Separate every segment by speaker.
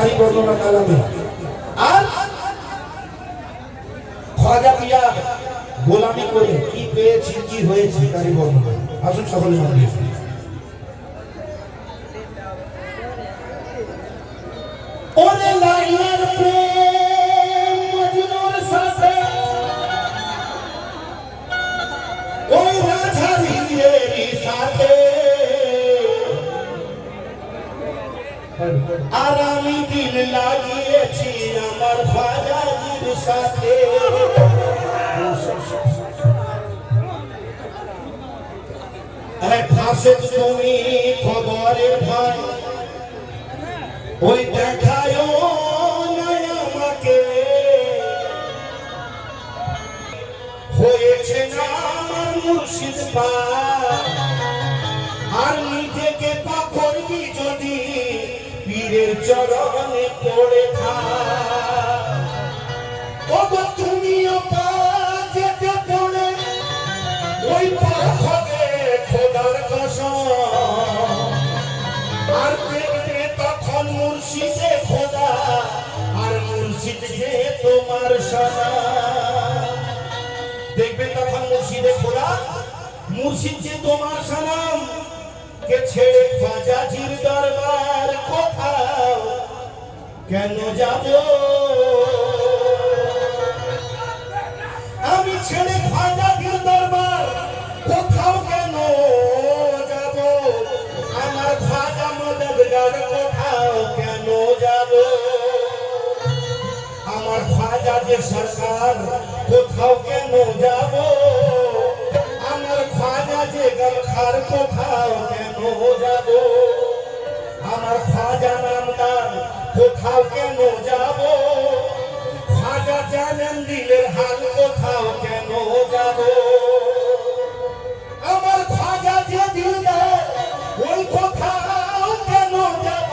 Speaker 1: শাহী বর্ণনা কালামে। আর খাজা পিয়া গোলামি করে কি পেয়েছি কি হয়েছে তারই বর্ণনা। আসুন সকলে মন দিয়ে শুনি। ওরে লাইলার প্রেম মজনুর সাথে ওই রাধারিয়ের সাথে আর আমি দিল লাগিয়েছি আমার খাজাজির সাথে। ফাঁসে তুমি খবরের ভাই ওই দেখায় না আমাকে, হয়েছে না আমার মুর্শিদ পাক। আর নিজেকে পাকড়বি যদি পীরের চরণে পড়ে থাক। ওগো তুমিও পা যেতে পড়ে ওই পাক হবে খোদার কসম। আর দেখবে তখন মুর্শিদে খোদা আর মুর্শিদ যে তোমার সোনা। দেখবে তখন মুর্শিদে খোদা মুর্শিদ যে তোমার সনম। কে ছেড়ে খাজাজির দরবার কোথাও কেন যাব? আমি ছেড়ে খাজাজির দরবার কোথাও কেন যাব? আমার খাজা মদদগার কোথাও কেন যাব? আমার খাজা যে সরকার কোথাও কেন যাব? আমার খাজা যে গলখার কোথাও কেন যাব? আমার খাজা নামদার কোথাও কেন যাব? খাজা জানেন দিলের হাল কোথাও কেন যাব? আমার খাজা যে দিলদার ওই কোথাও কেন যাব?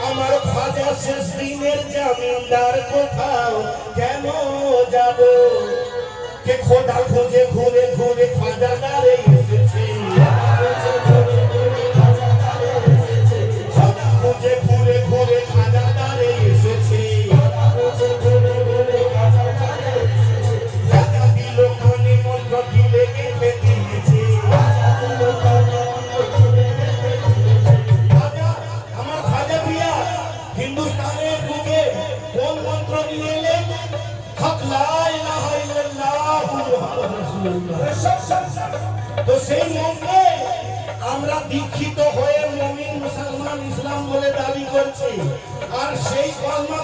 Speaker 1: আমার খাজা শেষ দিনের জামিনদার কোথাও কেন যাব? কে খোদা খুঁজে ঘুরে ঘুরে খাজা দ্বারে এসেছে। খোদা খুঁজে ঘুরে ঘুরে খাজা দ্বারে এসেছে। খাজা দিল কানে মন্ত্র দিলে গেঁথে দিয়েছে। আমার খাজা পিয়া হিন্দুস্তানের বুকে কোন মন্ত্র নিয়ে এলেন? হক লা ইলাহা ইল্লাল্লাহ মুহাম্মাদুর রাসূলুল্লাহ। তো সেই মন্ত্রে আমরা দীক্ষিত হয়ে মুমিন মুসলমান ইসলাম বলে দাবি করছি। আর সেই কলমা